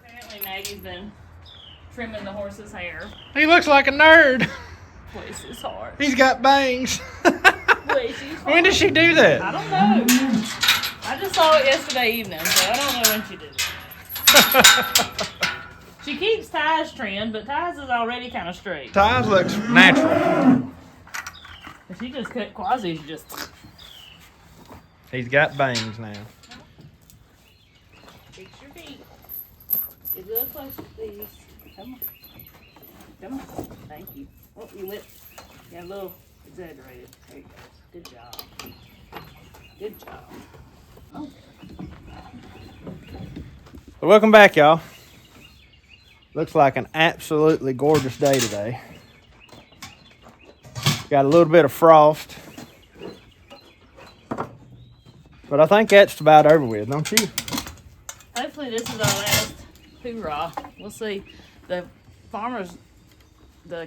Apparently Maggie's been trimming the horse's hair. He looks like a nerd. Bless his heart. He's got bangs. Bless his heart. When did she do that? I don't know. I just saw it yesterday evening, so I don't know when she did it. She keeps Ty's trimmed, but Ty's is already kind of straight. Ty's looks natural. But she just cut Quasi's just... He's got bangs now. Fix your feet. Get a little closer, please. Come on. Come on. Thank you. Oh, your lip got a little exaggerated. There you go. Good job. Good job. Oh. So welcome back, y'all. Looks like an absolutely gorgeous day today. Got a little bit of frost. But I think that's about over with, don't you? Hopefully this is our last hoorah. We'll see. The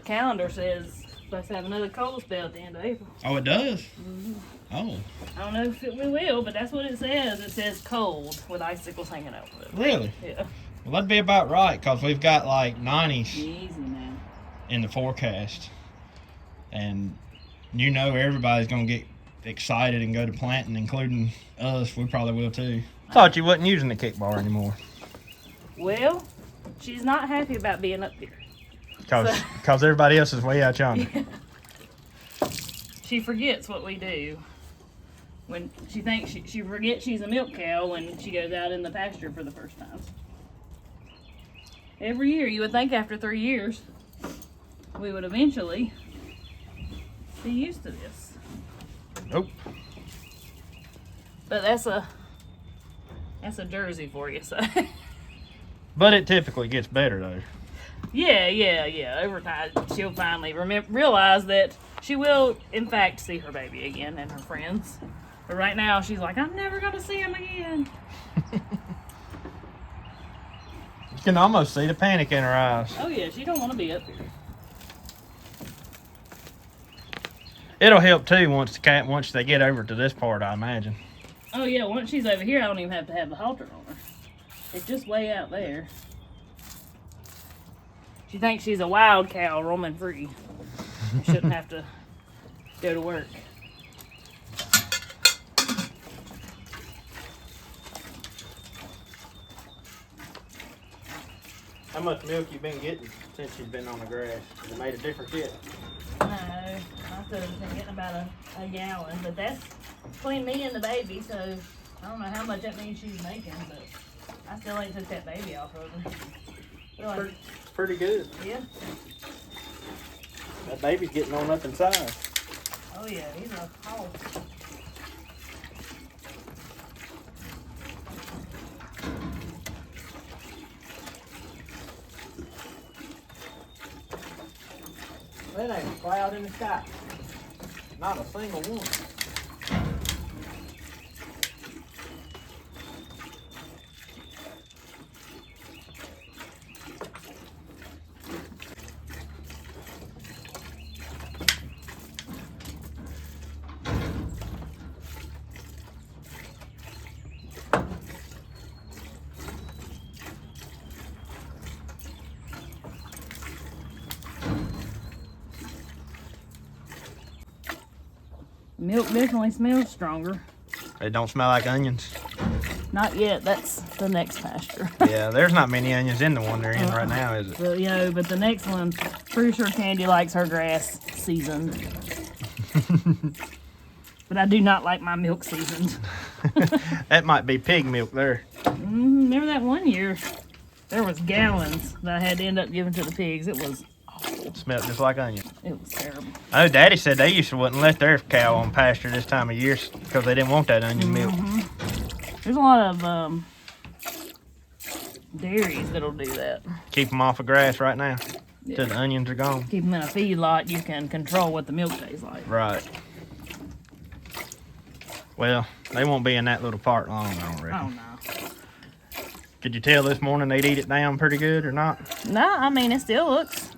calendar says supposed to have another cold spell at the end of April. Oh, it does? Mm-hmm. Oh. I don't know if we will, but that's what it says. It says cold with icicles hanging over it. Really? Yeah. Well, that'd be about right, because we've got like 90s Easy now. in the forecast. And you know everybody's going to get excited and go to planting, including us. We probably will too. Thought you wasn't using the kick bar anymore. Well, she's not happy about being up here. Because everybody else is way out yonder. Yeah. She forgets what we do. When she thinks she forgets she's a milk cow when she goes out in the pasture for the first time. Every year, you would think after 3 years, we would eventually be used to this. Nope. But that's a Jersey for you, so. But it typically gets better though. Yeah. Over time, she'll finally realize that she will, in fact, see her baby again and her friends. But right now, she's like, I'm never going to see him again. You can almost see the panic in her eyes. Oh, yeah, she don't want to be up here. It'll help too once they get over to this part, I imagine. Oh, yeah, once she's over here, I don't even have to have the halter on her. It's just way out there. She thinks she's a wild cow roaming free. Shouldn't have to go to work. How much milk you been getting since you've been on the grass? Has it made a difference yet? No, I could have been getting about a gallon, but that's between me and the baby, so I don't know how much that means she's making, but I still ain't took that baby off of her. Like, Pretty good. yeah. That baby's getting on up in size. Oh yeah, he's a hog. That ain't a cloud in the sky. Not a single one. Milk definitely smells stronger. It don't smell like onions. Not yet. That's the next pasture. Yeah, there's not many onions in the one they're in right now, is it? But, but the next one, pretty sure Candy likes her grass seasoned. But I do not like my milk seasoned. That might be pig milk there. Remember that one year? There was gallons that I had to end up giving to the pigs. It was awful. It smelled just like onion. It was terrible. I know Daddy said they used to wouldn't let their cow on pasture this time of year because they didn't want that onion milk. There's a lot of dairies that'll do that. Keep them off of grass right now Yeah. till the onions are gone. Keep them in a feedlot, you can control what the milk tastes like. Right. Well, they won't be in that little part long, I don't reckon. Oh, no. Could you tell this morning they'd eat it down pretty good or not? No, I mean, it still looks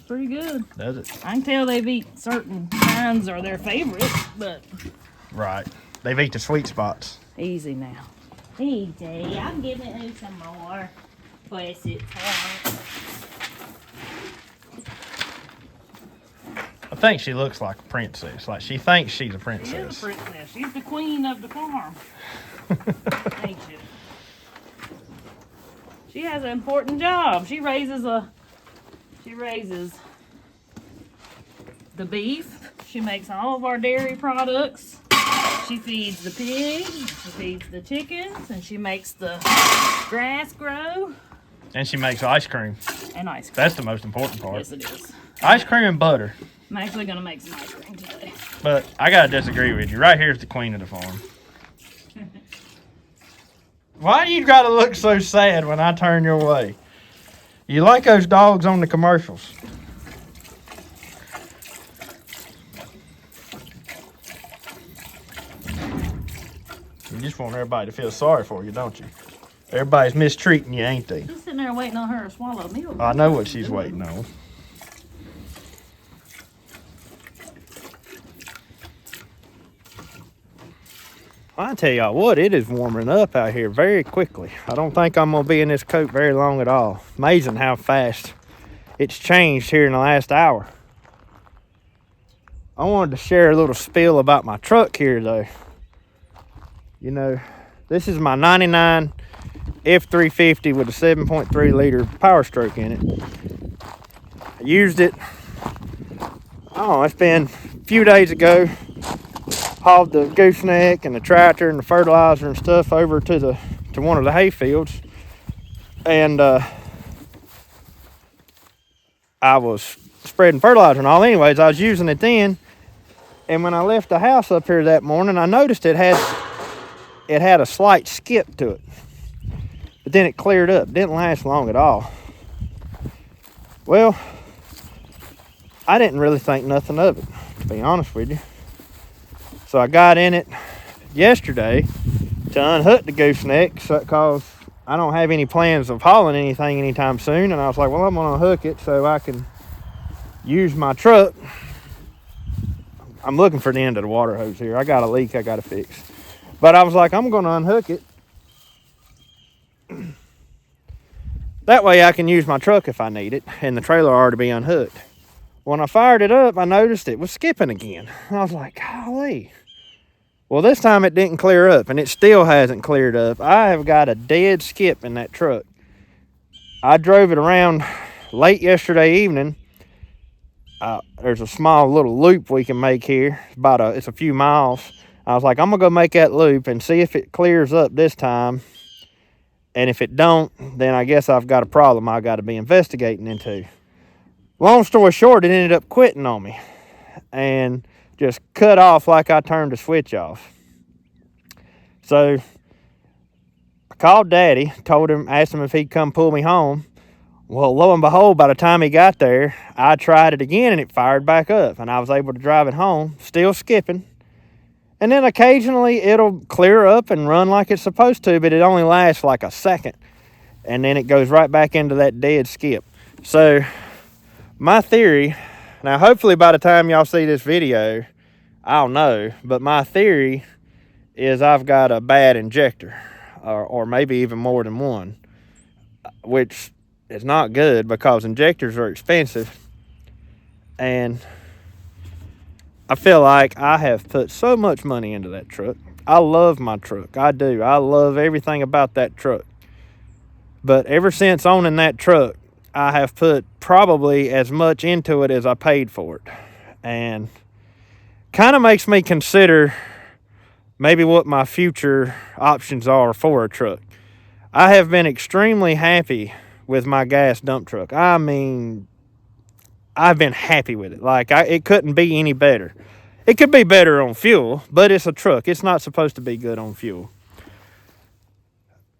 pretty good. Does it? I can tell they've eat certain kinds are their favorites, but Right. They've eat the sweet spots. Easy now. Easy. I'm giving you some more. Bless it. I think she looks like a princess. Like she thinks she's a She is a princess. princess. She's the queen of the farm. Ain't she? She has an important job. She raises the beef. She makes all of our dairy products. She feeds the pigs. She feeds the chickens, and she makes the grass grow. And she makes ice cream. And ice cream. That's the most important part. Yes, it is. Ice cream and butter. I'm actually gonna make some ice cream today. But I gotta disagree with you. Right here's the queen of the farm. Why do you gotta look so sad when I turn your way? You like those dogs on the commercials? You just want everybody to feel sorry for you, don't you? Everybody's mistreating you, ain't they? Just sitting there waiting on her to swallow milk. I know what she's waiting on. I tell y'all what, it is warming up out here very quickly. I don't think I'm gonna be in this coat very long at all. Amazing how fast it's changed here in the last hour. I wanted to share a little spiel about my truck here though. You know, this is my 99 F350 with a 7.3 liter power stroke in it. I used it, it's been a few days ago. Hauled the gooseneck and the tractor and the fertilizer and stuff over to one of the hay fields, and I was spreading fertilizer and all. Anyways, I was using it then, and when I left the house up here that morning, I noticed it had a slight skip to it, but then it cleared up. It didn't last long at all. Well, I didn't really think nothing of it, to be honest with you. So I got in it yesterday to unhook the gooseneck because I don't have any plans of hauling anything anytime soon. And I was like, well, I'm going to unhook it so I can use my truck. I'm looking for the end of the water hose here. I got a leak I got to fix. But I was like, I'm going to unhook it. That way I can use my truck if I need it. And the trailer already be unhooked. When I fired it up, I noticed it was skipping again. I was like, golly. Well, this time it didn't clear up, and it still hasn't cleared up. I have got a dead skip in that truck. I drove it around late yesterday evening. There's a small little loop we can make here. It's a few miles. I was like, I'm going to go make that loop and see if it clears up this time. And if it don't, then I guess I've got a problem I got to be investigating into. Long story short, it ended up quitting on me and just cut off like I turned the switch off. So I called Daddy, asked him if he'd come pull me home. Well, lo and behold, by the time he got there, I tried it again and it fired back up, and I was able to drive it home, still skipping. And then occasionally it'll clear up and run like it's supposed to, but it only lasts like a second, and then it goes right back into that dead skip. So my theory, now hopefully by the time y'all see this video, I'll know, but my theory is I've got a bad injector, or maybe even more than one, which is not good because injectors are expensive, and I feel like I have put so much money into that truck. I love my truck, I do. I love everything about that truck, but ever since owning that truck, I have put probably as much into it as I paid for it, and kind of makes me consider maybe what my future options are for a truck. I have been extremely happy with my gas dump truck. I mean, I've been happy with it. Like, it couldn't be any better. It could be better on fuel, but it's a truck. It's not supposed to be good on fuel.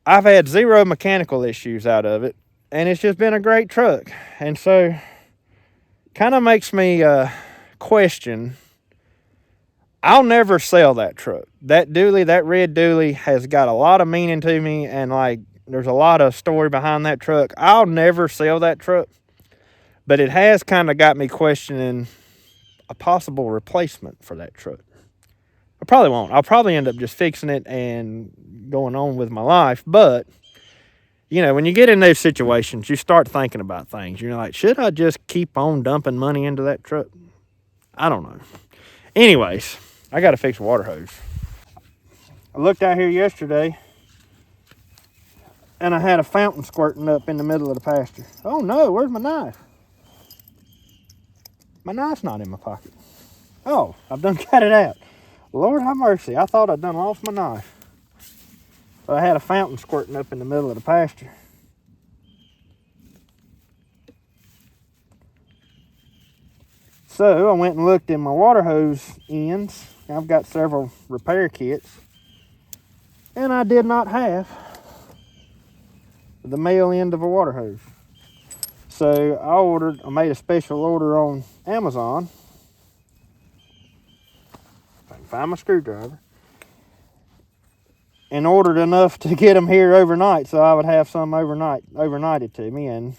I've had zero mechanical issues out of it, and it's just been a great truck. And so, kind of makes me question. I'll never sell that truck. That dually, that red dually, has got a lot of meaning to me, and like, there's a lot of story behind that truck. I'll never sell that truck, but it has kind of got me questioning a possible replacement for that truck. I probably won't. I'll probably end up just fixing it and going on with my life. But, you know, when you get in those situations, you start thinking about things. You're like, should I just keep on dumping money into that truck? I don't know. Anyways, I got to fix a water hose. I looked out here yesterday, and I had a fountain squirting up in the middle of the pasture. Oh no, where's my knife? My knife's not in my pocket. Oh, I've done got it out. Lord have mercy, I thought I'd done lost my knife. But I had a fountain squirting up in the middle of the pasture. So I went and looked in my water hose ends. I've got several repair kits. And I did not have the male end of a water hose. So I made a special order on Amazon. If I can find my screwdriver. And ordered enough to get them here overnight, so I would have some overnighted to me. And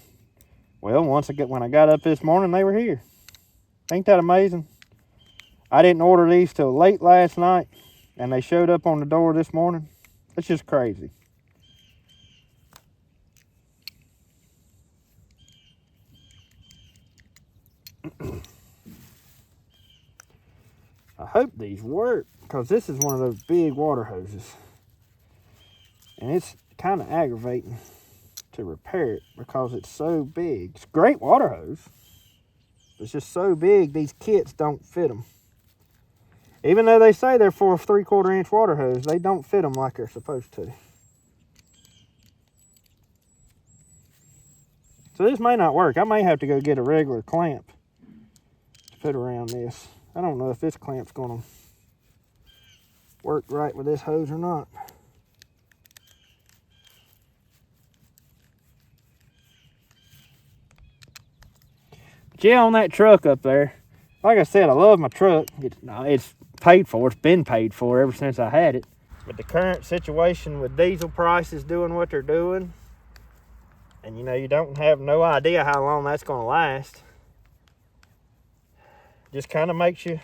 well, when I got up this morning, they were here. Ain't that amazing? I didn't order these till late last night, and they showed up on the door this morning. It's just crazy. I hope these work, because this is one of those big water hoses. And it's kind of aggravating to repair it because it's so big. It's a great water hose. It's just so big, these kits don't fit them. Even though they say they're for a 3/4 inch water hose, they don't fit them like they're supposed to. So this may not work. I may have to go get a regular clamp to put around this. I don't know if this clamp's going to work right with this hose or not. But yeah, on that truck up there, like I said, I love my truck. It's paid for. It's been paid for ever since I had it. But the current situation with diesel prices doing what they're doing, and you know, you don't have no idea how long that's going to last, just kind of makes you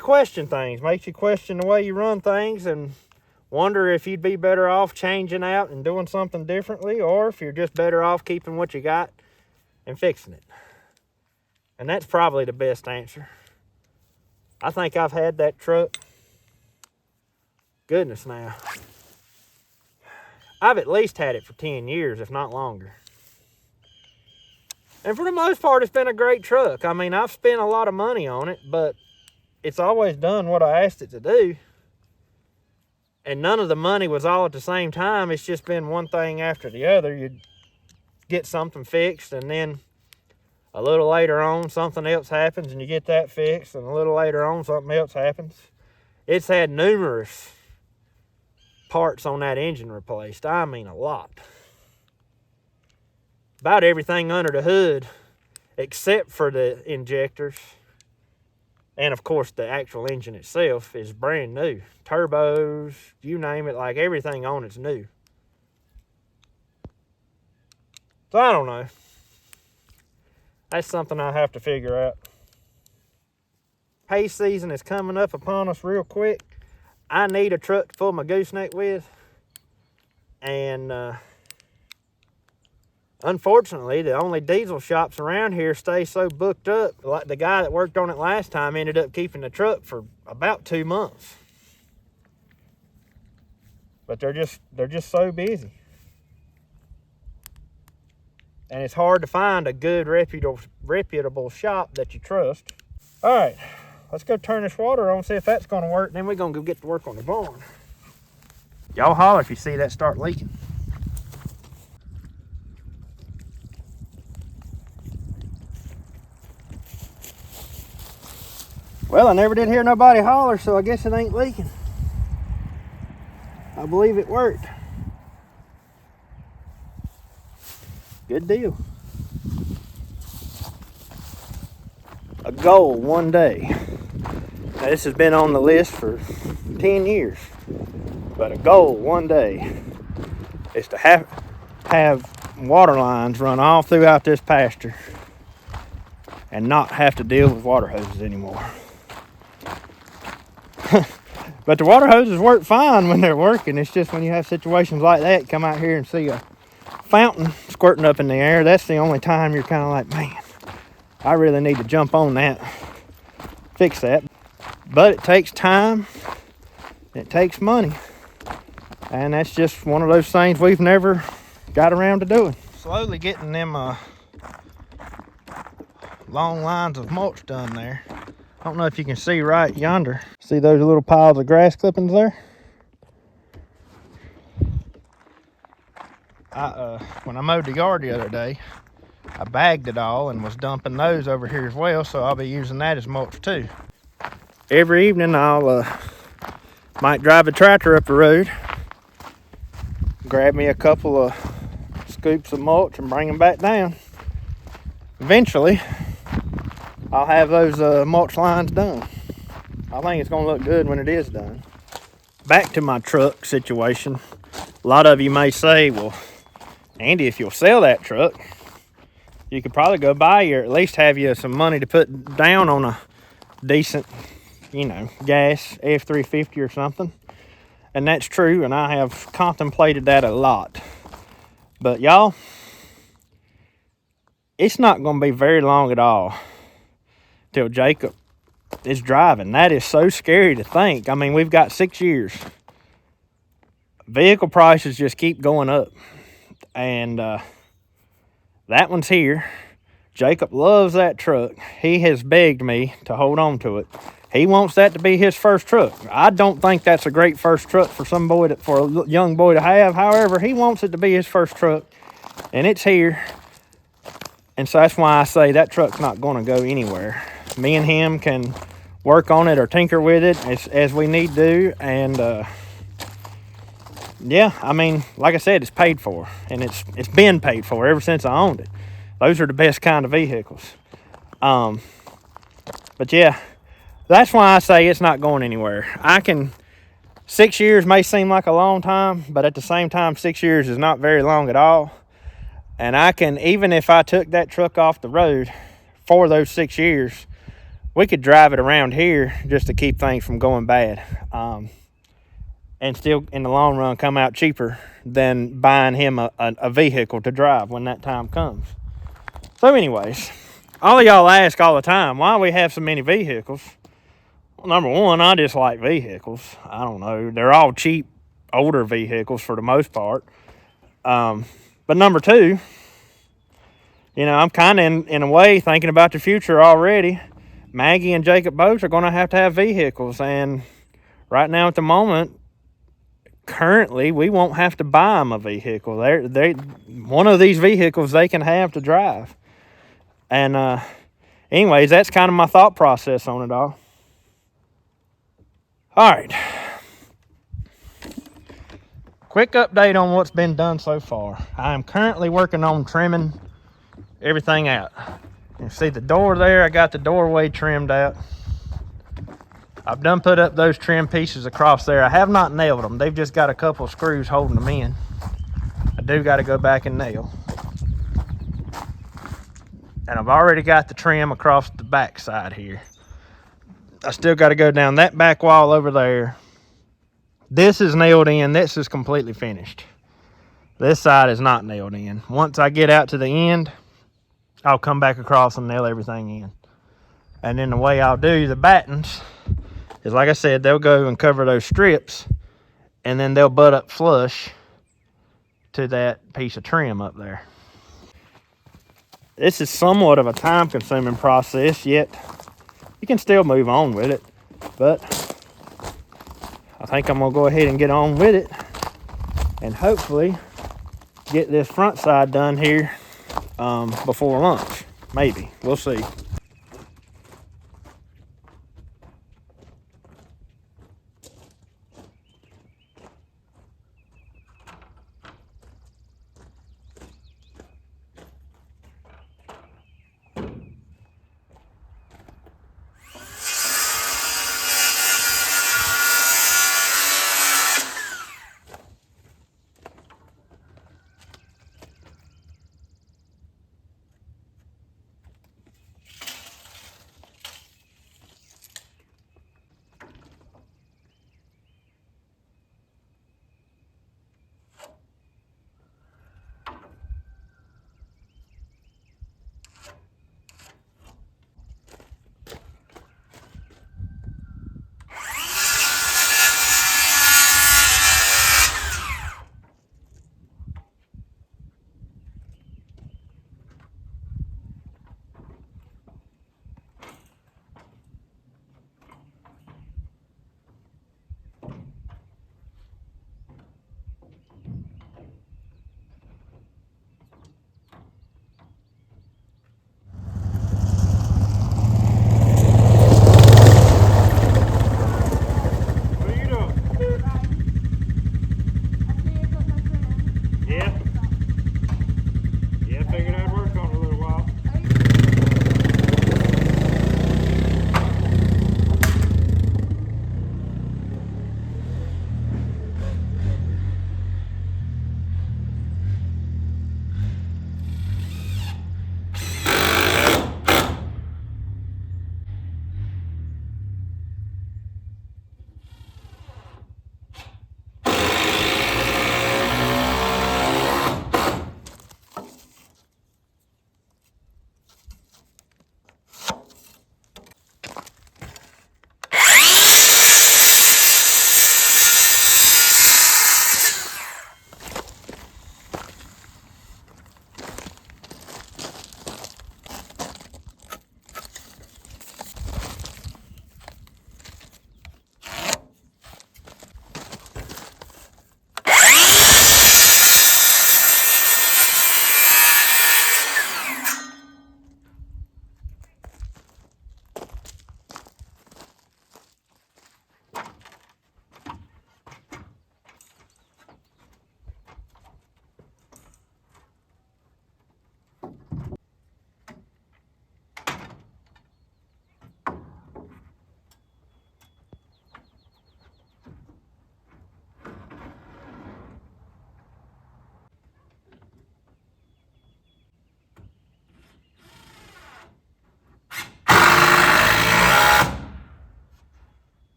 question things, makes you question the way you run things, and wonder if you'd be better off changing out and doing something differently, or if you're just better off keeping what you got and fixing it. And that's probably the best answer. I think I've had that truck, goodness now, I've at least had it for 10 years, if not longer. And for the most part, it's been a great truck. I mean, I've spent a lot of money on it, but it's always done what I asked it to do. And none of the money was all at the same time. It's just been one thing after the other. You'd get something fixed, and then a little later on, something else happens, and you get that fixed, and a little later on, something else happens. It's had numerous parts on that engine replaced. I mean, a lot. About everything under the hood, except for the injectors, and of course the actual engine itself, is brand new. Turbos, you name it, like everything on it's new. So I don't know. That's something I have to figure out. Hay season is coming up upon us real quick. I need a truck to pull my gooseneck with. And unfortunately, the only diesel shops around here stay so booked up. Like the guy that worked on it last time ended up keeping the truck for about 2 months. But they're just so busy. And it's hard to find a good reputable shop that you trust. All right, let's go turn this water on, see if that's going to work. Then we're going to go get to work on the barn. Y'all holler if you see that start leaking. Well, I never did hear nobody holler, so I guess it ain't leaking. I believe it worked. Good deal. A goal one day. Now, this has been on the list for 10 years. But a goal one day is to have water lines run all throughout this pasture and not have to deal with water hoses anymore. But the water hoses work fine when they're working. It's just when you have situations like that, come out here and see a fountain squirting up in the air, that's the only time you're kind of like, man, I really need to jump on that, fix that. But it takes time, it takes money, and that's just one of those things we've never got around to doing. Slowly getting them long lines of mulch done there. I don't know if you can see right yonder. See those little piles of grass clippings there? When I mowed the yard the other day, I bagged it all and was dumping those over here as well, so I'll be using that as mulch too. Every evening I'll might drive the tractor up the road, grab me a couple of scoops of mulch and bring them back down. Eventually, I'll have those mulch lines done. I think it's gonna look good when it is done. Back to my truck situation. A lot of you may say, well, Andy, if you'll sell that truck, you could probably go buy you, or at least have you some money to put down on a decent, gas F-350 or something. And that's true, and I have contemplated that a lot. But y'all, it's not going to be very long at all till Jacob is driving. That is so scary to think. I mean, we've got 6 years. Vehicle prices just keep going up. And that one's here. Jacob loves that truck. He has begged me to hold on to it. He wants that to be his first truck. I don't think that's a great first truck for for a young boy to have. However, he wants it to be his first truck, and it's here. And so that's why I say that truck's not going to go anywhere. Me and him can work on it or tinker with it as we need to. And yeah, I mean, like I said, it's paid for, and it's been paid for ever since I owned it. Those are the best kind of vehicles. But yeah, that's why I say it's not going anywhere. 6 years may seem like a long time, but at the same time, 6 years is not very long at all. And even if I took that truck off the road for those 6 years, we could drive it around here just to keep things from going bad. And still, in the long run, come out cheaper than buying him a vehicle to drive when that time comes. So anyways, all of y'all ask all the time, why we have so many vehicles? Well, number one, I just like vehicles. I don't know. They're all cheap, older vehicles for the most part. But number two, I'm kind of in a way thinking about the future already. Maggie and Jacob both are going to have vehicles. And right now at the moment, currently, we won't have to buy them a vehicle. One of these vehicles they can have to drive. And anyways, that's kind of my thought process on it all. All right. Quick update on what's been done so far. I am currently working on trimming everything out. You see the door there? I got the doorway trimmed out. I've done put up those trim pieces across there. I have not nailed them. They've just got a couple of screws holding them in. I do got to go back and nail. And I've already got the trim across the back side here. I still got to go down that back wall over there. This is nailed in. This is completely finished. This side is not nailed in. Once I get out to the end, I'll come back across and nail everything in. And then the way I'll do the battens is, like I said, they'll go and cover those strips, and then they'll butt up flush to that piece of trim up there. This is somewhat of a time-consuming process, yet you can still move on with it. But I think I'm going to go ahead and get on with it and hopefully get this front side done here before lunch. Maybe. We'll see.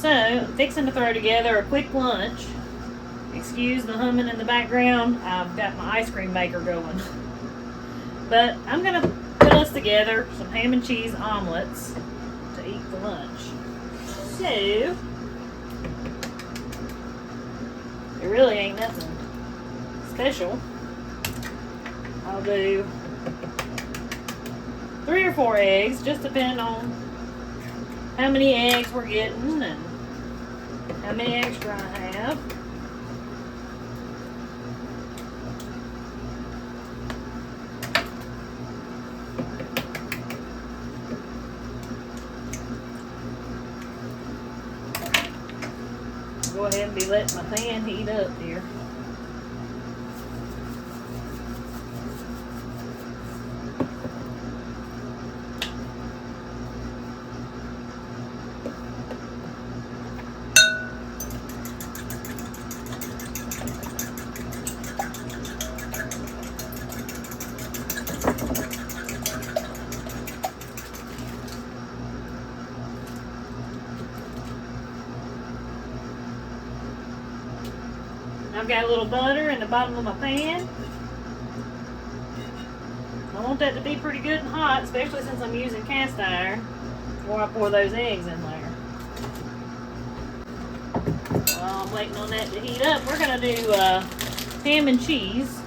So, I'm fixing to throw together a quick lunch. Excuse the humming in the background. I've got my ice cream maker going. But I'm going to put us together some ham and cheese omelets to eat for lunch. So, it really ain't nothing special. I'll do 3 or 4 eggs, just depending on how many eggs we're getting and how many extra I have. Go ahead and be letting my pan heat up here. I've got a little butter in the bottom of my pan. I want that to be pretty good and hot, especially since I'm using cast iron before I pour those eggs in there. While I'm waiting on that to heat up, we're going to do ham and cheese.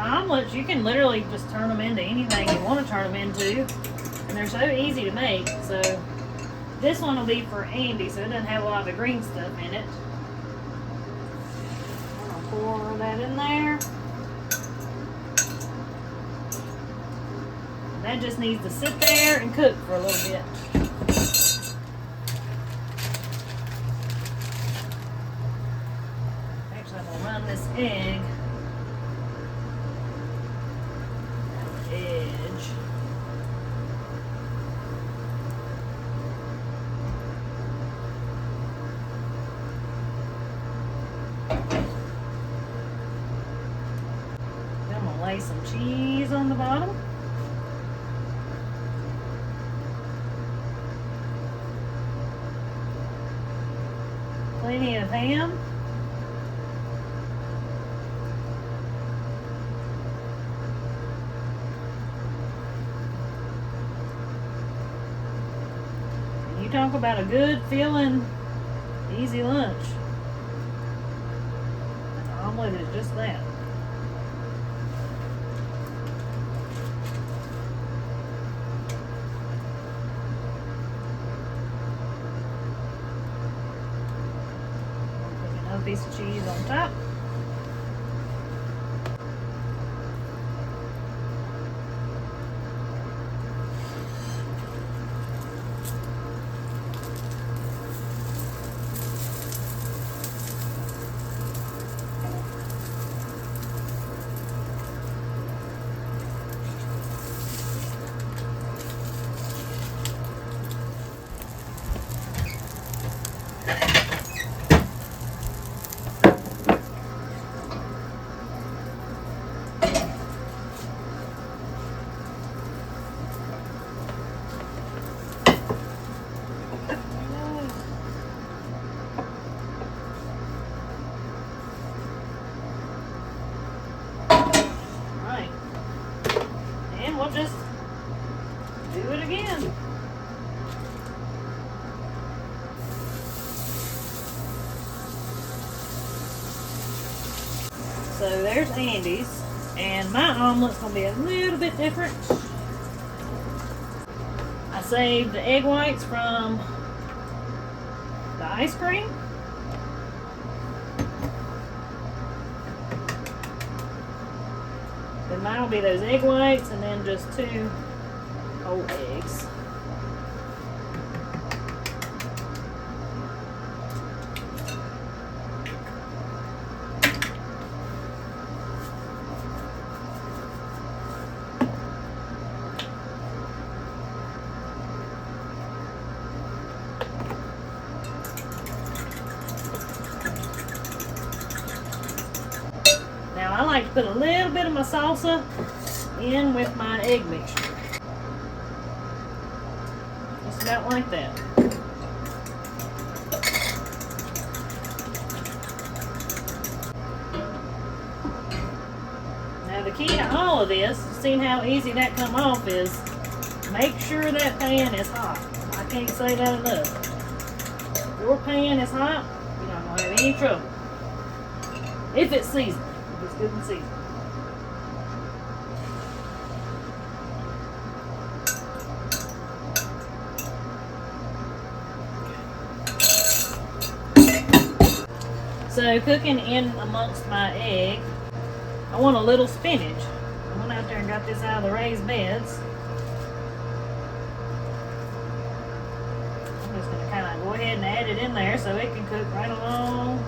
Omelets, you can literally just turn them into anything you want to turn them into, and they're so easy to make. So this one will be for Andy, so it doesn't have a lot of the green stuff in it. I'm gonna pour that in there. And that just needs to sit there and cook for a little bit. Actually, I'm gonna run this egg edge. Then I'm gonna lay some cheese on the bottom. Plenty of ham. Talk about a good feeling, easy lunch. An omelet is just that. Put another piece of cheese on top. We'll just do it again. So there's Andy's, and my omelet's gonna be a little bit different. I saved the egg whites from the ice cream. Then mine will be those egg whites and then just 2 whole eggs. I like to put a little bit of my salsa in with my egg mixture. Just about like that. Now the key to all of this, seeing how easy that come off, is make sure that pan is hot. I can't say that enough. If your pan is hot, you're not going to have any trouble. If it's seasoned. If it's good and seasoned. So cooking in amongst my egg, I want a little spinach. I went out there and got this out of the raised beds. I'm just going to kind of go ahead and add it in there so it can cook right along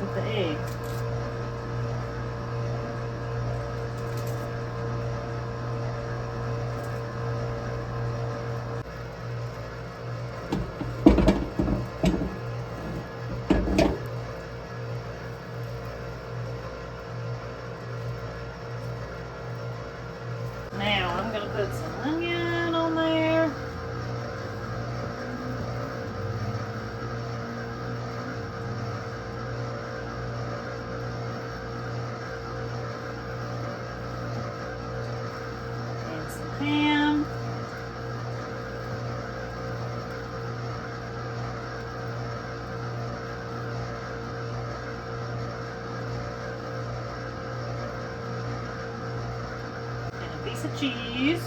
with the egg. Now I'm going to put some onion on there. And some ham. Piece of cheese.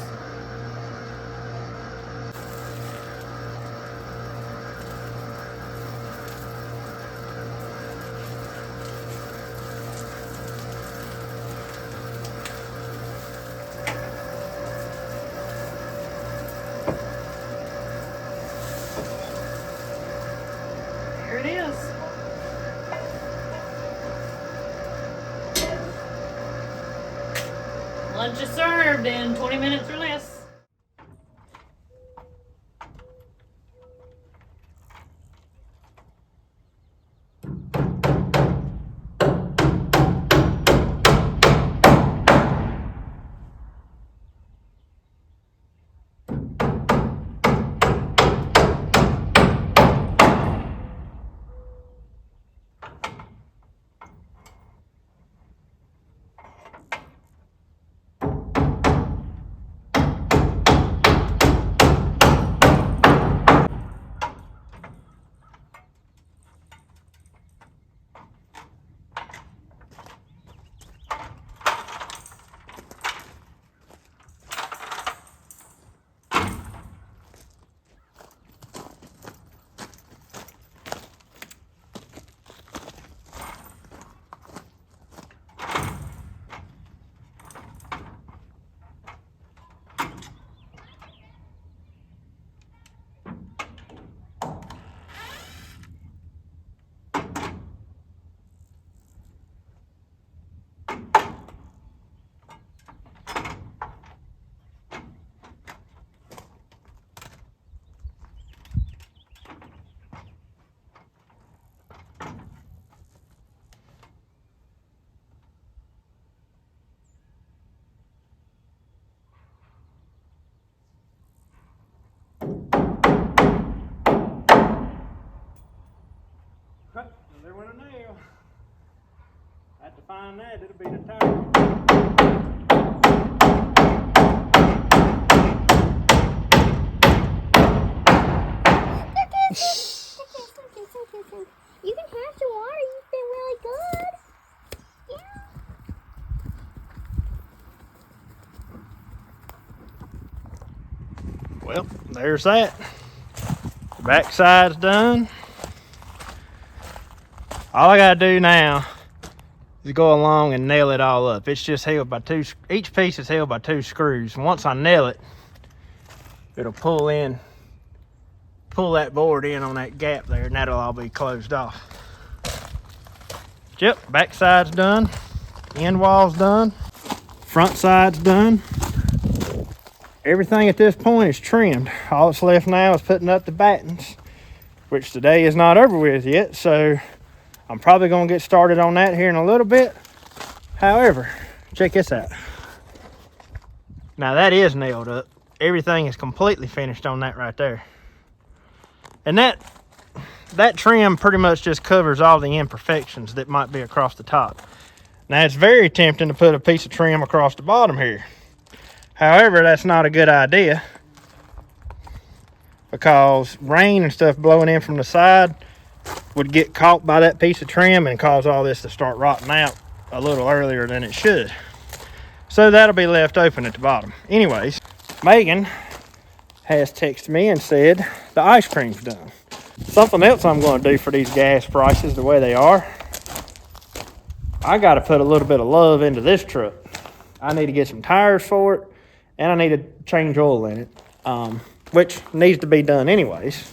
There it is. Lunch is served in 20 minutes or less. There went a nail. I had to find that. It'll be the tire. You can have some water. You've been really good. Yeah. Well, there's that. The back side's done. All I gotta do now is go along and nail it all up. It's just held by each piece is held by 2 screws. And once I nail it, it'll pull that board in on that gap there, and that'll all be closed off. Yep, back side's done. End wall's done. Front side's done. Everything at this point is trimmed. All that's left now is putting up the battens, which the day is not over with yet, so I'm probably going to get started on that here in a little bit. However, check this out. Now that is nailed up. Everything is completely finished on that right there. And that trim pretty much just covers all the imperfections that might be across the top. Now it's very tempting to put a piece of trim across the bottom here. However, that's not a good idea because rain and stuff blowing in from the side would get caught by that piece of trim and cause all this to start rotting out a little earlier than it should. So that'll be left open at the bottom. Anyways, Megan has texted me and said the ice cream's done. Something else I'm going to do for these gas prices the way they are, I got to put a little bit of love into this truck. I need to get some tires for it, and I need to change oil in it, which needs to be done anyways.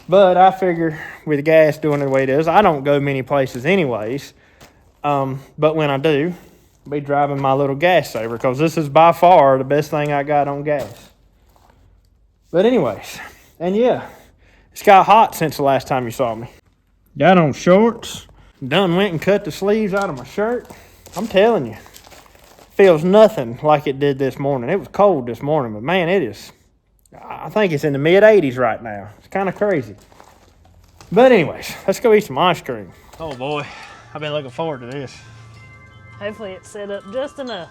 But I figure with gas doing the way it is, I don't go many places anyways. But when I do, I'll be driving my little gas saver because this is by far the best thing I got on gas. But anyways, and yeah, it's got hot since the last time you saw me. Got on shorts, done went and cut the sleeves out of my shirt. I'm telling you, feels nothing like it did this morning. It was cold this morning, but man, it is. I think it's in the mid 80s right now. It's kind of crazy. But anyways, let's go eat some ice cream. Oh boy, I've been looking forward to this. Hopefully it's set up just enough.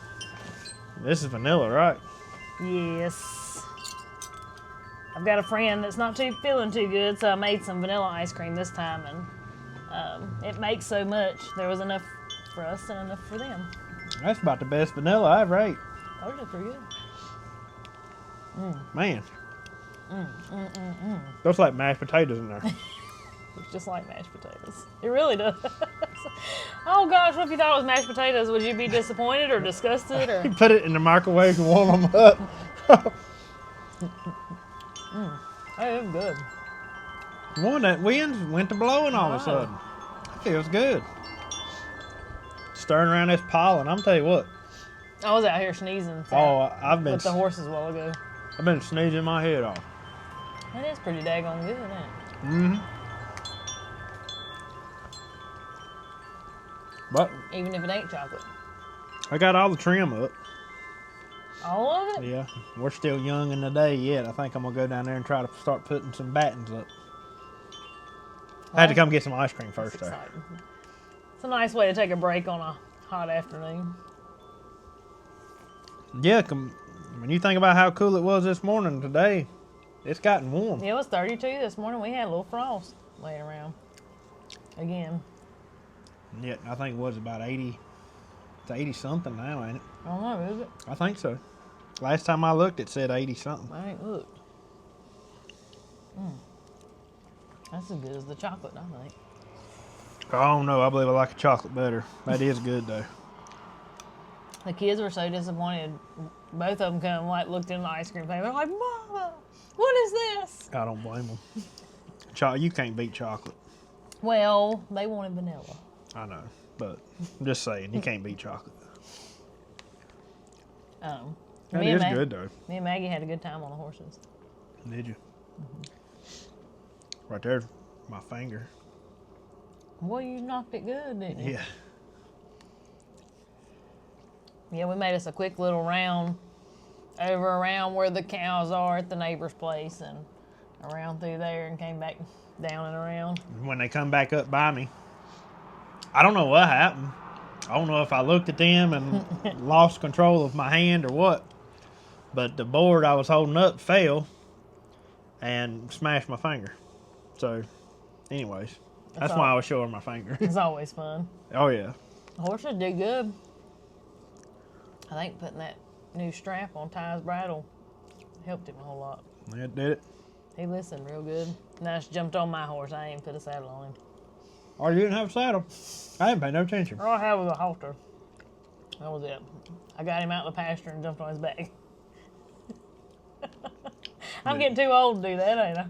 This is vanilla, right? Yes. I've got a friend that's not feeling too good, so I made some vanilla ice cream this time, and it makes so much. There was enough for us and enough for them. That's about the best vanilla I ever ate. Oh, that's pretty good. Man. Looks like mashed potatoes in there. It's just like mashed potatoes. It really does. Oh gosh, what if you thought it was mashed potatoes? Would you be disappointed or disgusted? Or You put it in the microwave and warm them up. Hey, it's good. One, that wind went to blowing all of a sudden. That feels good. Stirring around this pollen, I'm tell you what. I was out here sneezing. I've been with the horses a while ago. I've been sneezing my head off. That is pretty daggone good, isn't it? Mm-hmm. But Even if it ain't chocolate. I got all the trim up. All of it? Yeah, we're still young in the day yet. I think I'm gonna go down there and try to start putting some battens up. I had to come get some ice cream first, though. Exciting. It's a nice way to take a break on a hot afternoon. Yeah, when you think about how cool it was this morning, today, it's gotten warm. Yeah, it was 32 this morning. We had a little frost laying around. Again. Yeah, I think it was about 80. It's 80 something now, ain't it? I don't know, is it? I think so. Last time I looked, it said 80 something. I ain't looked. That's as good as the chocolate, I think. I don't know. I believe I like the chocolate better. That is good, though. The kids were so disappointed. Both of them come looked in the ice cream thing. They're like, Mama, what is this? I don't blame them. You can't beat chocolate. Well, they wanted vanilla. I know, but I'm just saying, you can't beat chocolate. That is good, though. Me and Maggie had a good time on the horses. Did you? Right there's my finger. Well, you knocked it good, didn't you? Yeah. Yeah, we made us a quick little round over around where the cows are at the neighbor's place and around through there and came back down and around. When they come back up by me, I don't know what happened. I don't know if I looked at them and lost control of my hand or what, but the board I was holding up fell and smashed my finger. So, anyways, that's why I was showing my finger. It's always fun. Oh, yeah. The horses did good. I think putting that new strap on Ty's bridle helped him a whole lot. It did it. He listened real good. Now just jumped on my horse. I ain't even put a saddle on him. Oh, you didn't have a saddle? I didn't pay no attention. All I had was a halter. That was it. I got him out in the pasture and jumped on his back. I'm getting too old to do that, ain't I?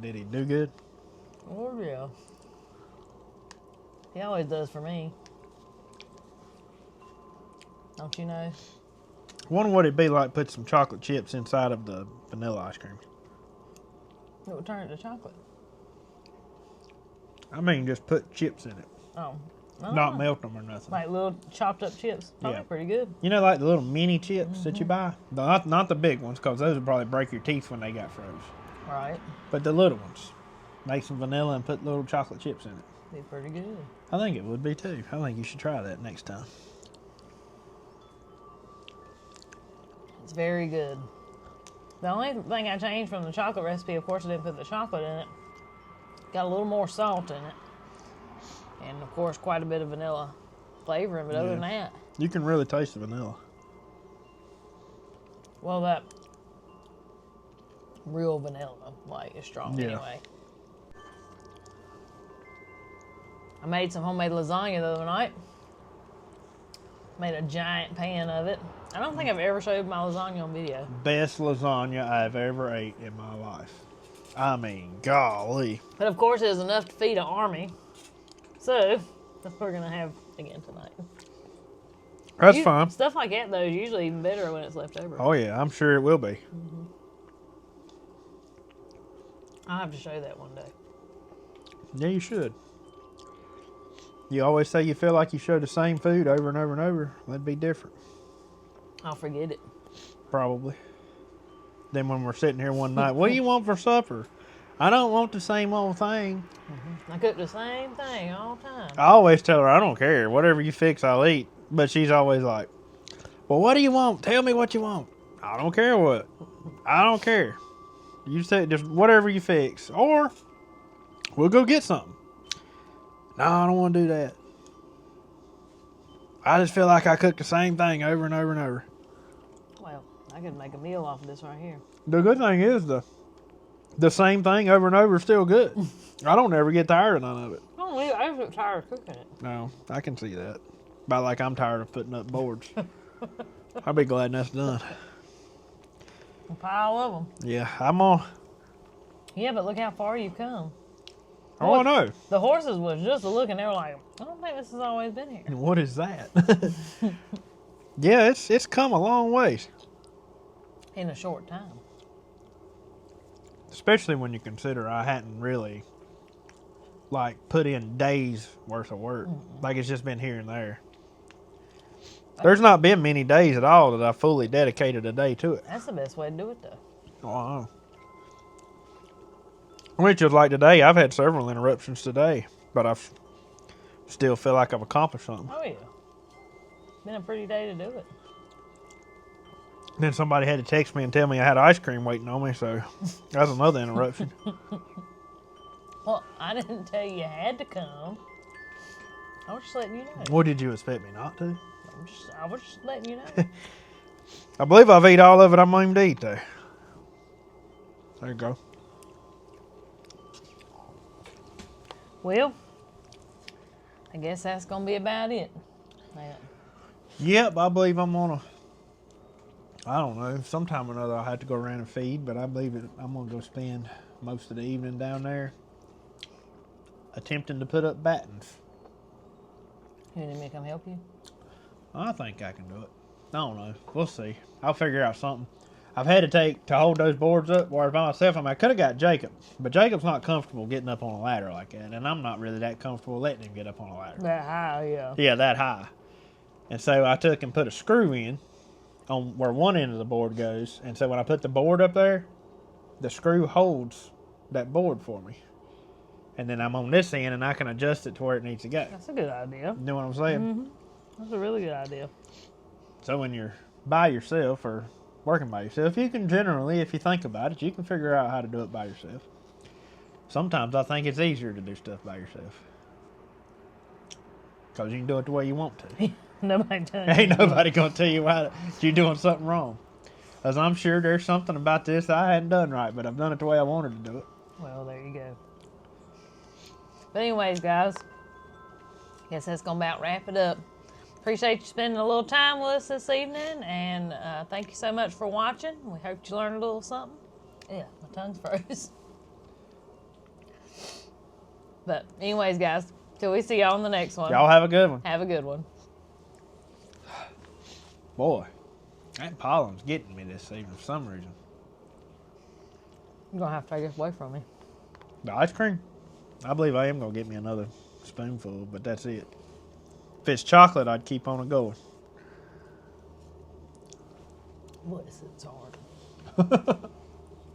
Did he do good? Oh, yeah. He always does for me. Don't you know? I wonder what it'd be like to put some chocolate chips inside of the vanilla ice cream. It would turn it to chocolate. I mean, just put chips in it, Oh. not melt them or nothing. Like little chopped up chips. Probably Yeah. pretty good. You know, like the little mini chips that you buy? Not the big ones, because those would probably break your teeth when they got froze. Right. But the little ones. Make some vanilla and put little chocolate chips in it. Be pretty good. I think it would be too. I think you should try that next time. It's very good. The only thing I changed from the chocolate recipe, of course, I didn't put the chocolate in it. Got a little more salt in it. And, of course, quite a bit of vanilla flavoring. But other than that, You can really taste the vanilla. well, that real vanilla, like, is strong Yeah. anyway. I made some homemade lasagna the other night. Made a giant pan of it. I don't think I've ever showed my lasagna on video. Best lasagna I've ever ate in my life. I mean, golly. But of course, it was enough to feed an army. So, that's what we're going to have again tonight. That's fine. Stuff like that, though, is usually even better when it's left over. Oh, yeah, I'm sure it will be. I'll have to show that one day. Yeah, you should. You always say you feel like you show the same food over and over and over. That'd be different. I'll forget it. Probably. Then when we're sitting here one night, what do you want for supper? I don't want the same old thing. I cook the same thing all the time. I always tell her, I don't care. Whatever you fix, I'll eat. But she's always like, well, what do you want? Tell me what you want. I don't care what. I don't care. You say just whatever you fix. Or we'll go get something. No, I don't want to do that. I just feel like I cook the same thing over and over and over. Well, I could make a meal off of this right here. The good thing is the same thing over and over is still good. I don't ever get tired of none of it. I don't get tired of cooking it. No, I can see that. About like I'm tired of putting up boards. I'll be glad that's done. A pile of them. Yeah, I'm on. Yeah, but look how far you've come. Oh, I know. The horses was just looking. They were like, I don't think this has always been here. What is that? Yeah, it's come a long ways. In a short time. Especially when you consider I hadn't really like put in days worth of work. Like it's just been here and there. There's not been many days at all that I fully dedicated a day to it. That's the best way to do it, though. Oh, I know. Which is like today, I've had several interruptions today, but I still feel like I've accomplished something. Oh, yeah. Been a pretty day to do it. Then somebody had to text me and tell me I had ice cream waiting on me, so that's another interruption. Well, I didn't tell you had to come. I was just letting you know. What did you expect me not to? I was just letting you know. I believe I've eaten all of it I'm aimed to eat, though. There you go. Well, I guess that's going to be about it. Yeah. Yep, I believe I'm on I don't know, sometime or another I'll have to go around and feed, but I believe I'm going to go spend most of the evening down there attempting to put up battens. You need me to come help you? I think I can do it. I don't know. We'll see. I'll figure out something. I've had to hold those boards up where by myself. I could have got Jacob, but Jacob's not comfortable getting up on a ladder like that, and I'm not really that comfortable letting him get up on a ladder. That high, yeah. Yeah, that high. And so I took and put a screw in on where one end of the board goes, and so when I put the board up there, the screw holds that board for me. And then I'm on this end, and I can adjust it to where it needs to go. That's a good idea. You know what I'm saying? Mm-hmm. That's a really good idea. So when you're by yourself or working by yourself, you can generally, if you think about it, you can figure out how to do it by yourself. Sometimes I think it's easier to do stuff by yourself. Because you can do it the way you want to. Nobody does. Ain't nobody going to tell you why you're doing something wrong. Because I'm sure there's something about this that I hadn't done right, but I've done it the way I wanted to do it. Well, there you go. But anyways, guys, guess that's going to about wrap it up. Appreciate you spending a little time with us this evening, and thank you so much for watching. We hope you learned a little something. Yeah, my tongue's froze. But anyways, guys, till we see y'all on the next one. Y'all have a good one. Have a good one. Boy, that pollen's getting me this evening for some reason. You're going to have to take this away from me. The ice cream? I believe I am gonna get me another spoonful, but that's it. If it's chocolate, I'd keep on it going. Bless its heart.